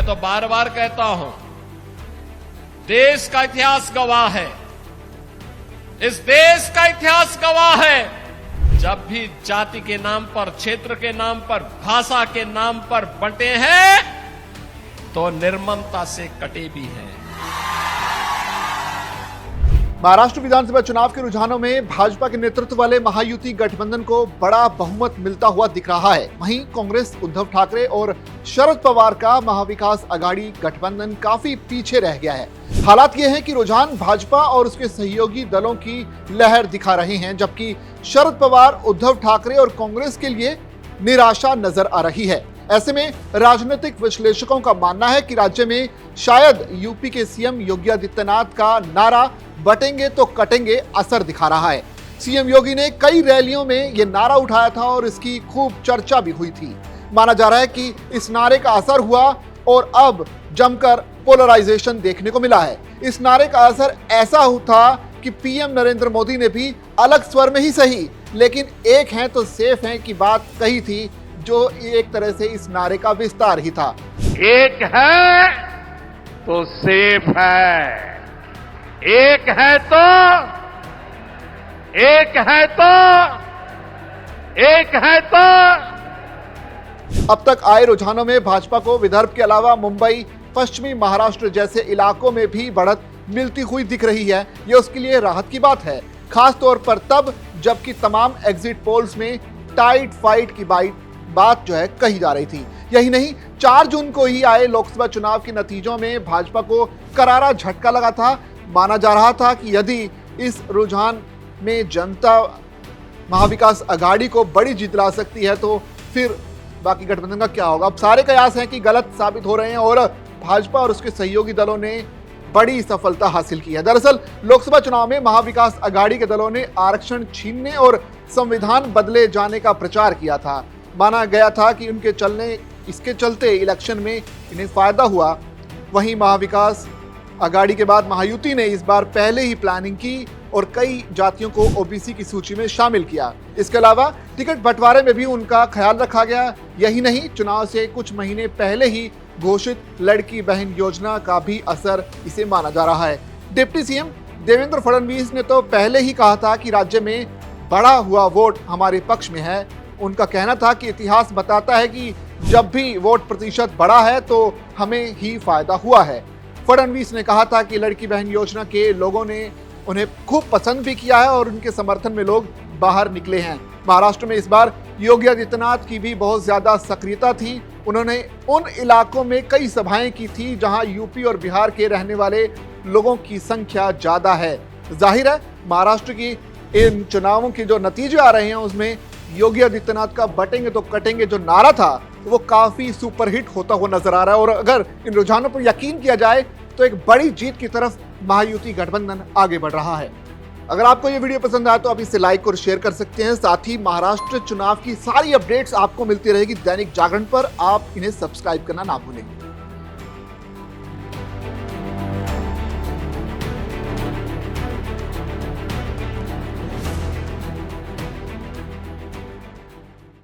तो बार बार कहता हूं, देश का इतिहास गवाह है, इस देश का इतिहास गवाह है, जब भी जाति के नाम पर, क्षेत्र के नाम पर, भाषा के नाम पर बंटे हैं तो निर्ममता से कटे भी हैं। महाराष्ट्र विधानसभा चुनाव के रुझानों में भाजपा के नेतृत्व वाले महायुति गठबंधन को बड़ा बहुमत मिलता हुआ दिख रहा है। वहीं कांग्रेस, उद्धव ठाकरे और शरद पवार का महाविकास आघाड़ी गठबंधन काफी पीछे रह गया है। हालात ये हैं कि रुझान भाजपा और उसके सहयोगी दलों की लहर दिखा रहे हैं, जबकि शरद पवार, उद्धव ठाकरे और कांग्रेस के लिए निराशा नजर आ रही है। ऐसे में राजनीतिक विश्लेषकों का मानना है कि राज्य में शायद यूपी के सीएम योगी आदित्यनाथ का नारा बटेंगे तो कटेंगे असर दिखा रहा है। सीएम योगी ने कई रैलियों में यह नारा उठाया था और इसकी खूब चर्चा भी हुई थी। माना जा रहा है कि इस नारे का असर हुआ और अब जमकर पोलराइजेशन देखने को मिला है। इस नारे का असर ऐसा था कि पीएम नरेंद्र मोदी ने भी अलग स्वर में ही सही, लेकिन एक हैं तो सेफ हैं की बात कही थी, जो एक तरह से इस नारे का विस्तार ही था। एक है तो सेफ है, एक है तो अब तक आए रुझानों में भाजपा को विदर्भ के अलावा मुंबई, पश्चिमी महाराष्ट्र जैसे इलाकों में भी बढ़त मिलती हुई दिख रही है। ये उसके लिए राहत की बात है, खास तौर पर तब जबकि तमाम एग्जिट पोल्स में टाइट फाइट की बात जो है कही जा रही थी। यही नहीं, 4 जून को ही आए लोकसभा चुनाव के नतीजों में भाजपा को करारा झटका लगा था। माना जा रहा था कि यदि इस रुझान में जनता महाविकास आघाड़ी को बड़ी जीत ला सकती है तो फिर बाकी गठबंधन का क्या होगा। अब सारे कयास हैं कि गलत साबित हो रहे हैं और भाजपा और उसके सहयोगी दलों ने बड़ी सफलता हासिल की है। दरअसल लोकसभा चुनाव में महाविकास आघाड़ी के दलों ने आरक्षण छीनने और संविधान बदले जाने का प्रचार किया था। माना गया था कि इसके चलते इलेक्शन में इन्हें फायदा हुआ। वहीं महाविकास आघाड़ी के बाद महायुति ने इस बार पहले ही प्लानिंग की और कई जातियों को ओबीसी की सूची में शामिल किया। इसके अलावा टिकट बंटवारे में भी उनका ख्याल रखा गया। यही नहीं, चुनाव से कुछ महीने पहले ही घोषित लड़की बहन योजना का भी असर इसे माना जा रहा है। डिप्टी सीएम देवेंद्र फडणवीस ने तो पहले ही कहा था कि राज्य में बढ़ा हुआ वोट हमारे पक्ष में है। उनका कहना था कि इतिहास बताता है कि जब भी वोट प्रतिशत बढ़ा है तो हमें ही फायदा हुआ है। फडणवीस ने कहा था कि लड़की बहन योजना के लोगों ने उन्हें खूब पसंद भी किया है और उनके समर्थन में लोग बाहर निकले हैं। महाराष्ट्र में इस बार योगी आदित्यनाथ की भी बहुत ज्यादा सक्रियता थी। उन्होंने उन इलाकों में कई सभाएं की थी जहां यूपी और बिहार के रहने वाले लोगों की संख्या ज्यादा है। जाहिर है, महाराष्ट्र की इन चुनावों के जो नतीजे आ रहे हैं उसमें योगी आदित्यनाथ का बटेंगे तो कटेंगे जो नारा था वो काफी सुपरहिट होता हुआ नजर आ रहा है। और अगर इन रुझानों पर यकीन किया जाए तो एक बड़ी जीत की तरफ महायुति गठबंधन आगे बढ़ रहा है। अगर आपको ये वीडियो पसंद आया तो आप इसे लाइक और शेयर कर सकते हैं। साथ ही महाराष्ट्र चुनाव की सारी अपडेट्स आपको मिलती रहेगी दैनिक जागरण पर। आप इन्हें सब्सक्राइब करना ना भूलें।